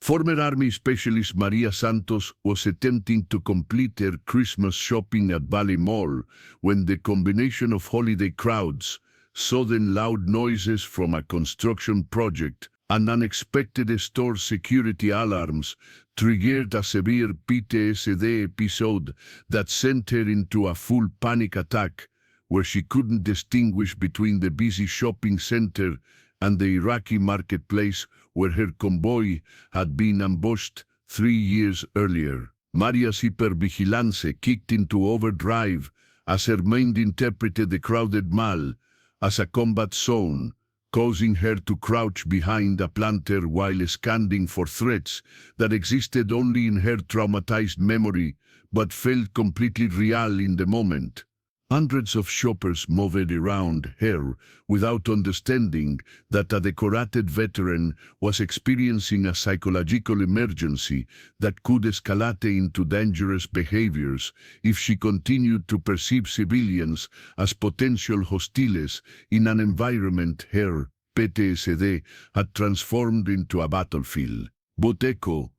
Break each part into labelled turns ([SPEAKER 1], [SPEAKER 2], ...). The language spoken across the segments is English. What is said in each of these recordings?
[SPEAKER 1] Former Army Specialist Maria Santos was attempting to complete her Christmas shopping at Valley Mall when the combination of holiday crowds, sudden loud noises from a construction project, and unexpected store security alarms triggered a severe PTSD episode that sent her into a full panic attack, where she couldn't distinguish between the busy shopping center and the Iraqi marketplace where her convoy had been ambushed 3 years earlier. Maria's hypervigilance kicked into overdrive as her mind interpreted the crowded mall as a combat zone, causing her to crouch behind a planter while scanning for threats that existed only in her traumatized memory but felt completely real in the moment. Hundreds of shoppers moved around her without understanding that a decorated veteran was experiencing a psychological emergency that could escalate into dangerous behaviors if she continued to perceive civilians as potential hostiles in an environment her PTSD had transformed into a battlefield. But Echo,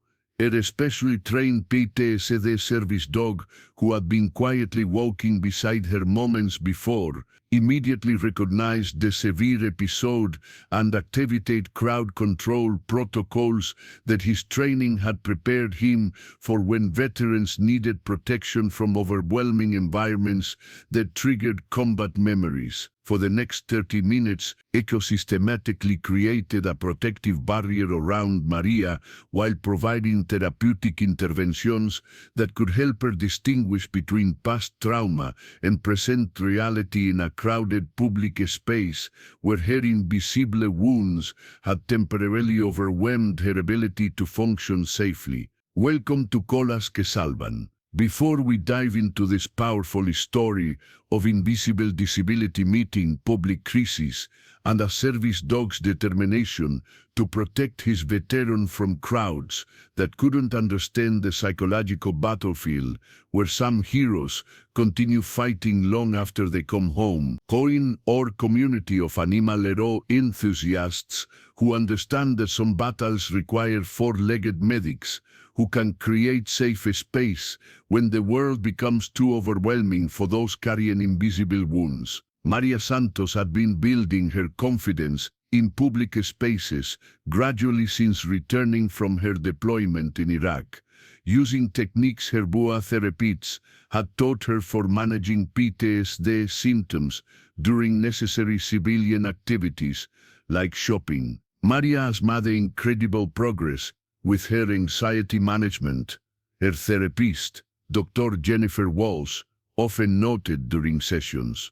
[SPEAKER 1] her specially trained PTSD service dog, who had been quietly walking beside her moments before, immediately recognized the severe episode and activated crowd control protocols that his training had prepared him for when veterans needed protection from overwhelming environments that triggered combat memories. For the next 30 minutes, Echo systematically created a protective barrier around Maria while providing therapeutic interventions that could help her distinguish between past trauma and present reality in a crowded public space where her invisible wounds had temporarily overwhelmed her ability to function safely. Welcome to Colas que Salvan. Before we dive into this powerful story of invisible disability meeting public crisis and a service dog's determination to protect his veteran from crowds that couldn't understand the psychological battlefield where some heroes continue fighting long after they come home, join our community of animal hero enthusiasts who understand that some battles require four-legged medics who can create safe space when the world becomes too overwhelming for those carrying invisible wounds. Maria Santos had been building her confidence in public spaces gradually since returning from her deployment in Iraq, using techniques her BUA therapists had taught her for managing PTSD symptoms during necessary civilian activities like shopping. Maria has made incredible progress with her anxiety management. Her therapist, Dr. Jennifer Walsh, often noted during sessions.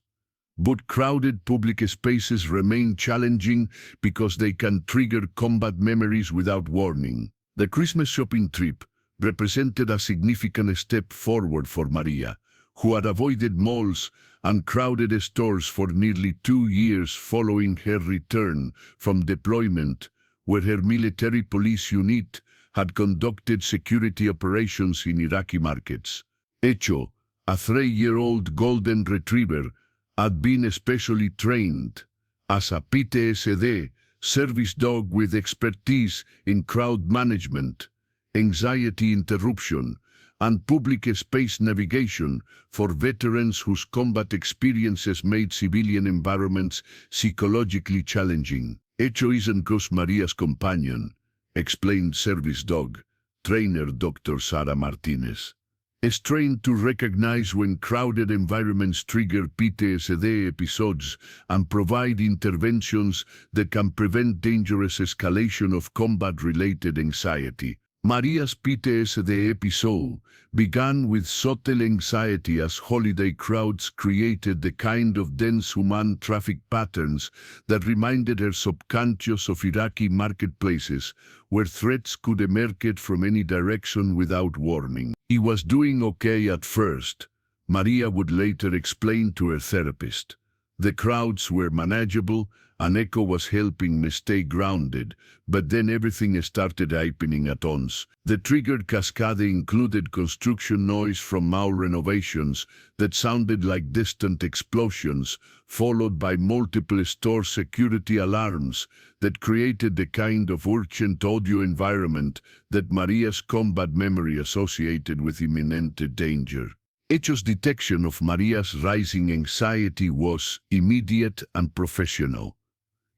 [SPEAKER 1] But crowded public spaces remain challenging because they can trigger combat memories without warning. The Christmas shopping trip represented a significant step forward for Maria, who had avoided malls and crowded stores for nearly 2 years following her return from deployment, where her military police unit had conducted security operations in Iraqi markets. Echo, a 3-year-old golden retriever, had been specially trained as a PTSD service dog with expertise in crowd management, anxiety interruption, and public space navigation for veterans whose combat experiences made civilian environments psychologically challenging. Echo isn't just Maria's companion, explained service dog trainer Dr. Sara Martinez. Is trained to recognize when crowded environments trigger PTSD episodes and provide interventions that can prevent dangerous escalation of combat-related anxiety. Maria's PTSD episode began with subtle anxiety as holiday crowds created the kind of dense human traffic patterns that reminded her subconscious of Iraqi marketplaces where threats could emerge from any direction without warning. He was doing okay at first, Maria would later explain to her therapist. The crowds were manageable An echo was helping me stay grounded, but then everything started happening at once. The triggered cascade included construction noise from mall renovations that sounded like distant explosions, followed by multiple store security alarms that created the kind of urgent audio environment that Maria's combat memory associated with imminent danger. Echo's detection of Maria's rising anxiety was immediate and professional.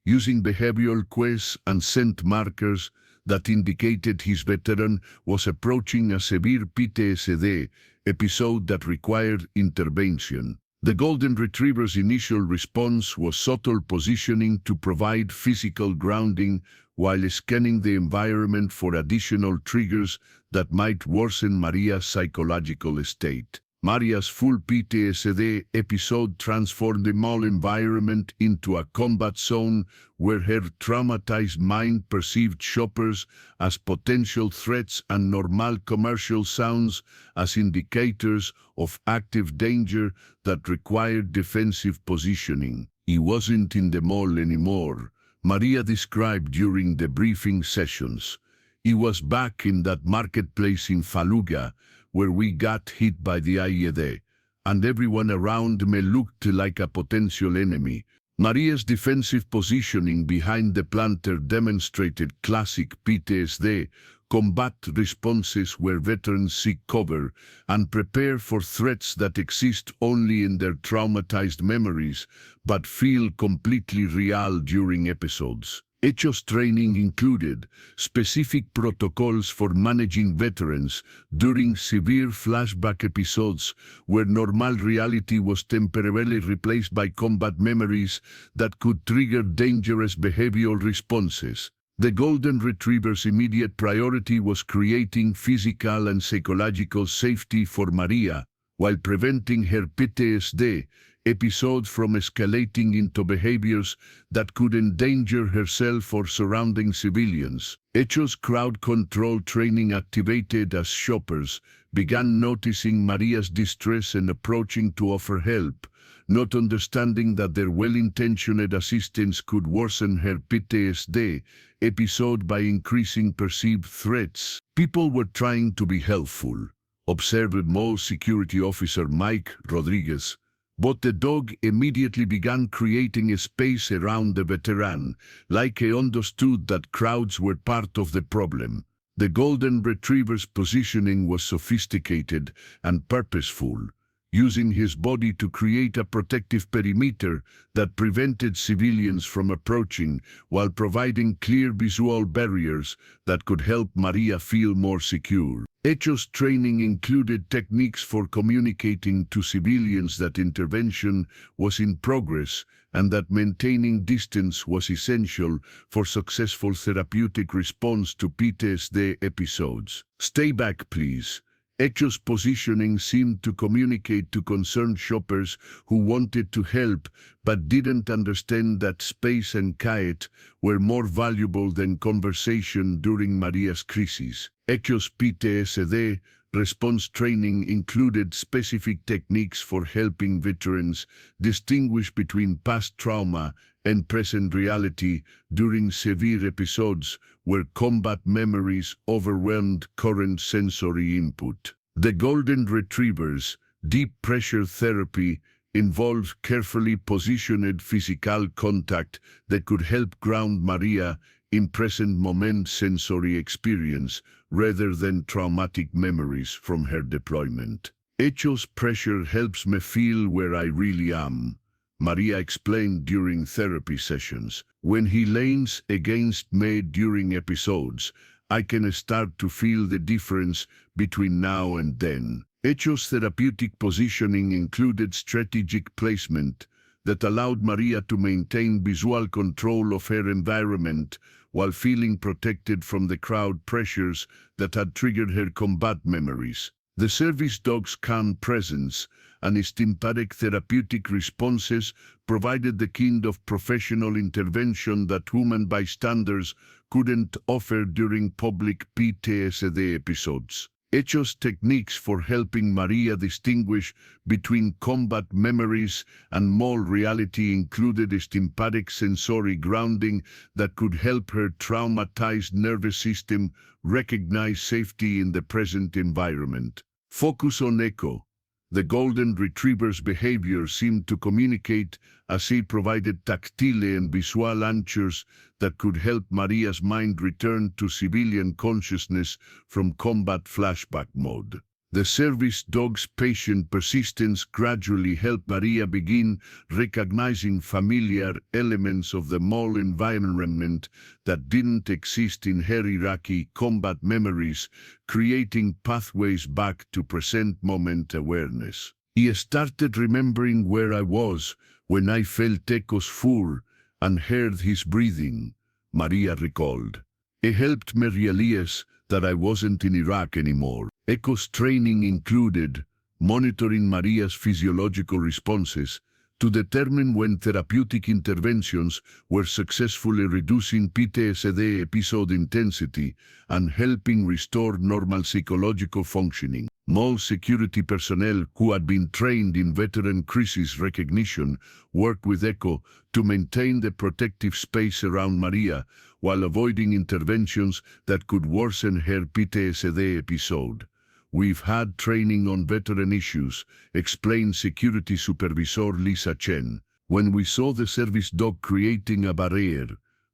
[SPEAKER 1] Using behavioral quests and scent markers that indicated his veteran was approaching a severe PTSD episode that required intervention. The Golden Retriever's initial response was subtle positioning to provide physical grounding while scanning the environment for additional triggers that might worsen Maria's psychological state. Maria's full PTSD episode transformed the mall environment into a combat zone where her traumatized mind perceived shoppers as potential threats and normal commercial sounds as indicators of active danger that required defensive positioning. He wasn't in the mall anymore, Maria described during the briefing sessions. He was back in that marketplace in Fallujah, where we got hit by the IED, and everyone around me looked like a potential enemy. Maria's defensive positioning behind the planter demonstrated classic PTSD combat responses where veterans seek cover and prepare for threats that exist only in their traumatized memories but feel completely real during episodes. Echo's training included specific protocols for managing veterans during severe flashback episodes where normal reality was temporarily replaced by combat memories that could trigger dangerous behavioral responses. The Golden Retriever's immediate priority was creating physical and psychological safety for Maria while preventing her PTSD episodes from escalating into behaviors that could endanger herself or surrounding civilians. Echo's crowd control training activated as shoppers began noticing Maria's distress and approaching to offer help, not understanding that their well-intentioned assistance could worsen her PTSD episode by increasing perceived threats. People were trying to be helpful, observed Mall Security Officer Mike Rodriguez, but the dog immediately began creating a space around the veteran, like he understood that crowds were part of the problem. The Golden Retriever's positioning was sophisticated and purposeful, using his body to create a protective perimeter that prevented civilians from approaching while providing clear visual barriers that could help Maria feel more secure. Echo's training included techniques for communicating to civilians that intervention was in progress and that maintaining distance was essential for successful therapeutic response to PTSD episodes. "Stay back, please." Echo's positioning seemed to communicate to concerned shoppers who wanted to help but didn't understand that space and quiet were more valuable than conversation during Maria's crisis. Echo's PTSD response training included specific techniques for helping veterans distinguish between past trauma and present reality during severe episodes where combat memories overwhelmed current sensory input. The Golden Retriever's deep pressure therapy involved carefully positioned physical contact that could help ground Maria in present moment sensory experience rather than traumatic memories from her deployment. "Echo's pressure helps me feel where I really am," Maria explained during therapy sessions. "When he leans against me during episodes, I can start to feel the difference between now and then." Echo's therapeutic positioning included strategic placement that allowed Maria to maintain visual control of her environment while feeling protected from the crowd pressures that had triggered her combat memories. The service dog's calm presence and his sympathetic therapeutic responses provided the kind of professional intervention that human bystanders couldn't offer during public PTSD episodes. Echo's techniques for helping Maria distinguish between combat memories and mall reality included a sympathetic sensory grounding that could help her traumatized nervous system recognize safety in the present environment. Focus on Echo. The golden retriever's behavior seemed to communicate as he provided tactile and visual anchors that could help Maria's mind return to civilian consciousness from combat flashback mode. The service dog's patient persistence gradually helped Maria begin recognizing familiar elements of the mall environment that didn't exist in her Iraqi combat memories, creating pathways back to present moment awareness. I started remembering where I was when I felt Echo's fur and heard his breathing, Maria recalled. It helped me realize that I wasn't in Iraq anymore. Echo's training included monitoring Maria's physiological responses to determine when therapeutic interventions were successfully reducing PTSD episode intensity and helping restore normal psychological functioning. Mall security personnel who had been trained in veteran crisis recognition worked with Echo to maintain the protective space around Maria while avoiding interventions that could worsen her PTSD episode. We've had training on veteran issues, explained security supervisor Lisa Chen. When we saw the service dog creating a barrier,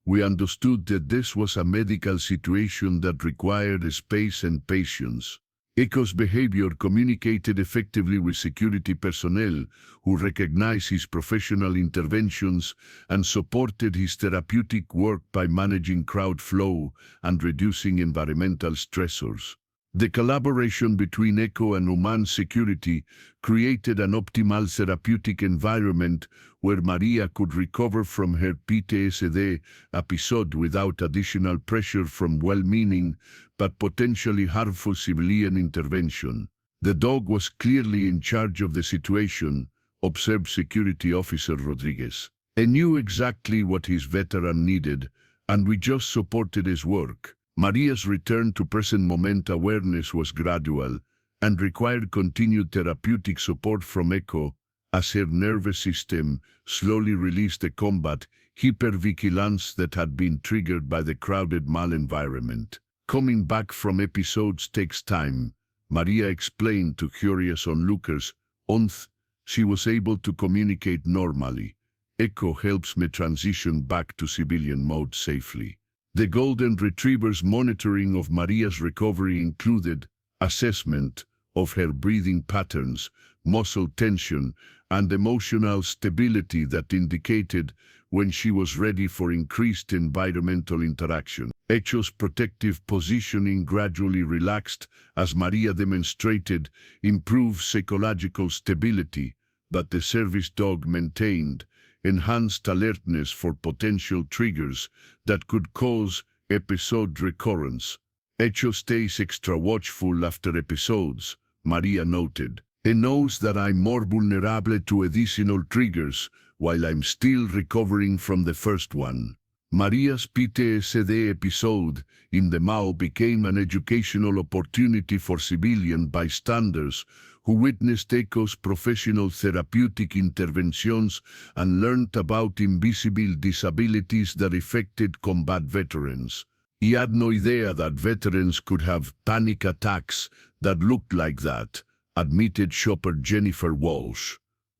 [SPEAKER 1] we understood that this was a medical situation that required space and patience. Echo's behavior communicated effectively with security personnel who recognized his professional interventions and supported his therapeutic work by managing crowd flow and reducing environmental stressors. The collaboration between Echo and human security created an optimal therapeutic environment where Maria could recover from her PTSD episode without additional pressure from well-meaning but potentially harmful civilian intervention. The dog was clearly in charge of the situation, observed Security Officer Rodriguez. He knew exactly what his veteran needed, and we just supported his work. Maria's return to present moment awareness was gradual and required continued therapeutic support from Echo as her nervous system slowly released the combat hypervigilance that had been triggered by the crowded mall environment. Coming back from episodes takes time, Maria explained to curious onlookers. Once she was able to communicate normally, Echo helps me transition back to civilian mode safely. The golden retriever's monitoring of Maria's recovery included assessment of her breathing patterns, muscle tension, and emotional stability that indicated when she was ready for increased environmental interaction. Echo's protective positioning gradually relaxed as Maria demonstrated improved psychological stability, but the service dog maintained enhanced alertness for potential triggers that could cause episode recurrence. Echo stays extra watchful after episodes, Maria noted. He knows that I'm more vulnerable to additional triggers while I'm still recovering from the first one. Maria's PTSD episode in the mall became an educational opportunity for civilian bystanders who witnessed Echo's professional therapeutic interventions and learned about invisible disabilities that affected combat veterans. He had no idea that veterans could have panic attacks that looked like that, admitted shopper Jennifer Walsh.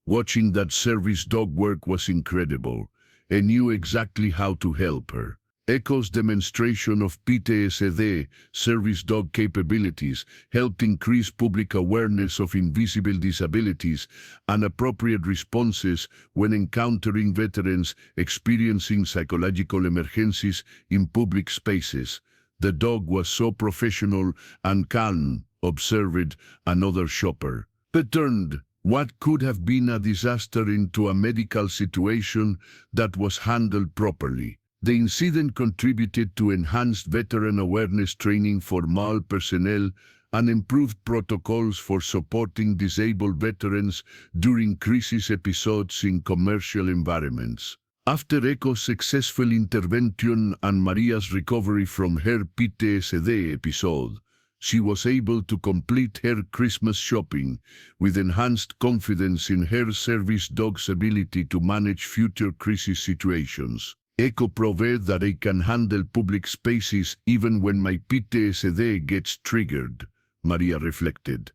[SPEAKER 1] Watching that service dog work was incredible. He knew exactly how to help her. Echo's demonstration of PTSD service dog capabilities helped increase public awareness of invisible disabilities and appropriate responses when encountering veterans experiencing psychological emergencies in public spaces. The dog was so professional and calm, observed another shopper. But turned what could have been a disaster into a medical situation that was handled properly. The incident contributed to enhanced veteran awareness training for mall personnel and improved protocols for supporting disabled veterans during crisis episodes in commercial environments. After Echo's successful intervention and Maria's recovery from her PTSD episode, she was able to complete her Christmas shopping with enhanced confidence in her service dog's ability to manage future crisis situations. Echo proved that I can handle public spaces even when my PTSD gets triggered, Maria reflected.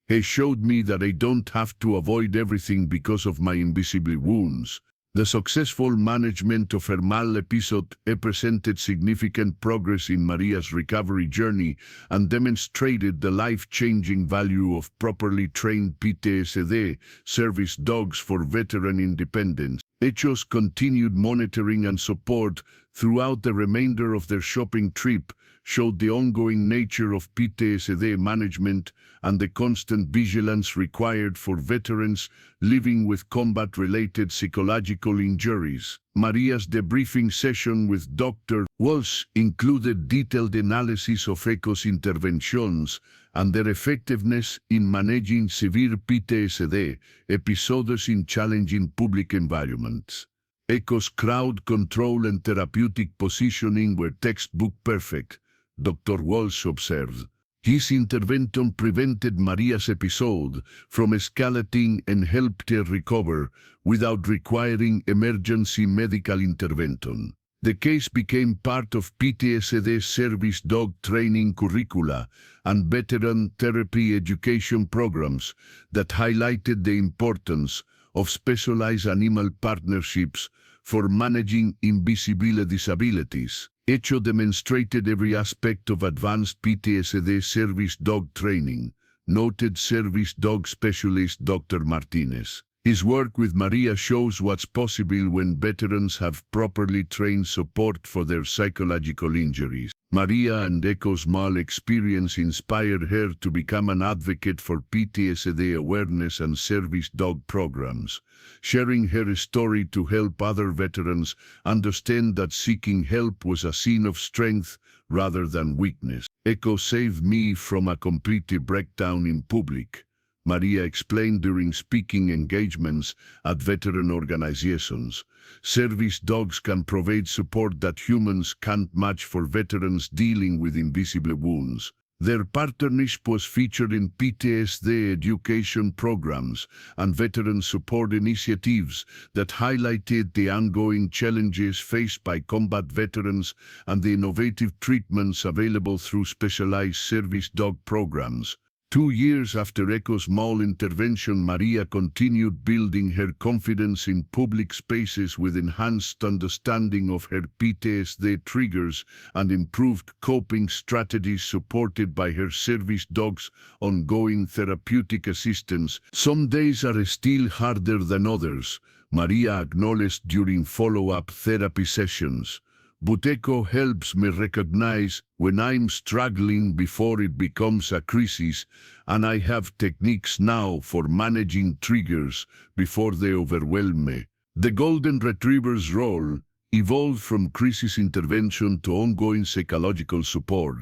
[SPEAKER 1] He showed me that I don't have to avoid everything because of my invisible wounds. The successful management of her mal episode presented significant progress in Maria's recovery journey and demonstrated the life-changing value of properly trained PTSD service dogs for veteran independence. Echo's continued monitoring and support throughout the remainder of their shopping trip showed the ongoing nature of PTSD management and the constant vigilance required for veterans living with combat-related psychological injuries. Maria's debriefing session with Dr. Walsh included detailed analysis of Echo's interventions and their effectiveness in managing severe PTSD episodes in challenging public environments. Echo's crowd control and therapeutic positioning were textbook perfect, Dr. Walsh observed. His intervention prevented Maria's episode from escalating and helped her recover without requiring emergency medical intervention. The case became part of PTSD service dog training curricula and veteran therapy education programs that highlighted the importance of specialized animal partnerships for managing invisible disabilities. Echo demonstrated every aspect of advanced PTSD service dog training, noted service dog specialist Dr. Martinez. His work with Maria shows what's possible when veterans have properly trained support for their psychological injuries. Maria and Echo's mal experience inspired her to become an advocate for PTSD awareness and service dog programs, sharing her story to help other veterans understand that seeking help was a sign of strength rather than weakness. Echo saved me from a complete breakdown in public, Maria explained during speaking engagements at veteran organizations. Service dogs can provide support that humans can't match for veterans dealing with invisible wounds. Their partnership was featured in PTSD education programs and veteran support initiatives that highlighted the ongoing challenges faced by combat veterans and the innovative treatments available through specialized service dog programs. 2 years after Echo's mal intervention, Maria continued building her confidence in public spaces with enhanced understanding of her PTSD triggers and improved coping strategies supported by her service dog's ongoing therapeutic assistance. Some days are still harder than others, Maria acknowledged during follow-up therapy sessions. But Echo helps me recognize when I'm struggling before it becomes a crisis, and I have techniques now for managing triggers before they overwhelm me. The Golden Retriever's role evolved from crisis intervention to ongoing psychological support,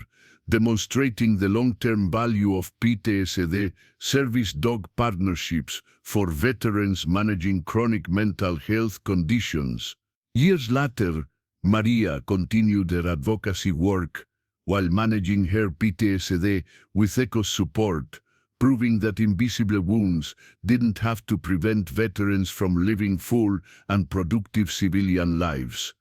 [SPEAKER 1] demonstrating the long-term value of PTSD service dog partnerships for veterans managing chronic mental health conditions. Years later, Maria continued her advocacy work while managing her PTSD with Echo's support, proving that invisible wounds didn't have to prevent veterans from living full and productive civilian lives.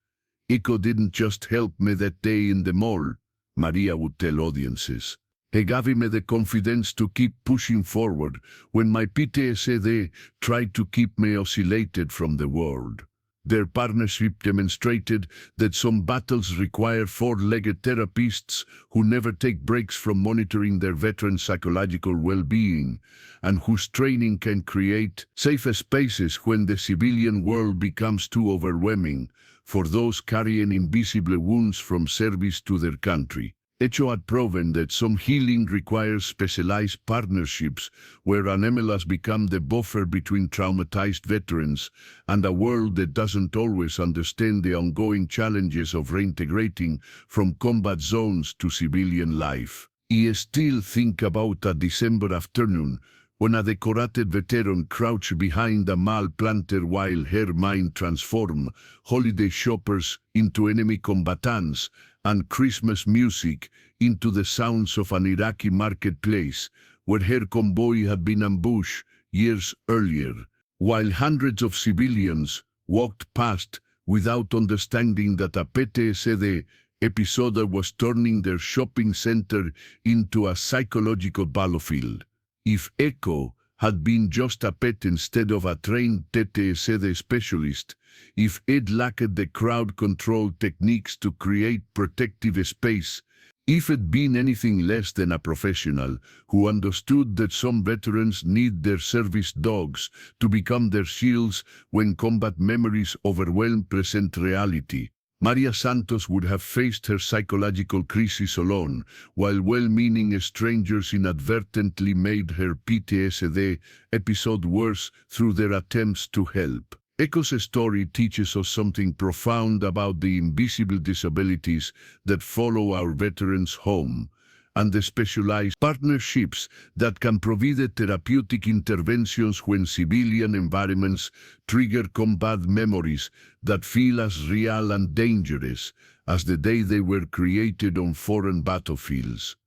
[SPEAKER 1] Echo didn't just help me that day in the mall, Maria would tell audiences. He gave me the confidence to keep pushing forward when my PTSD tried to keep me isolated from the world. Their partnership demonstrated that some battles require four-legged therapists who never take breaks from monitoring their veterans' psychological well-being, and whose training can create safe spaces when the civilian world becomes too overwhelming for those carrying invisible wounds from service to their country. Echo had proven that some healing requires specialized partnerships where animals become the buffer between traumatized veterans and a world that doesn't always understand the ongoing challenges of reintegrating from combat zones to civilian life. I still think about a December afternoon when a decorated veteran crouched behind a mall planter while her mind transformed holiday shoppers into enemy combatants and Christmas music into the sounds of an Iraqi marketplace where her convoy had been ambushed years earlier, while hundreds of civilians walked past without understanding that a PTSD episode was turning their shopping center into a psychological battlefield. If Echo had been just a pet instead of a trained TTSD specialist, if it lacked the crowd control techniques to create protective space, if it been anything less than a professional who understood that some veterans need their service dogs to become their shields when combat memories overwhelm present reality, Maria Santos would have faced her psychological crisis alone, while well-meaning strangers inadvertently made her PTSD episode worse through their attempts to help. Echo's story teaches us something profound about the invisible disabilities that follow our veterans home, and the specialized partnerships that can provide therapeutic interventions when civilian environments trigger combat memories that feel as real and dangerous as the day they were created on foreign battlefields.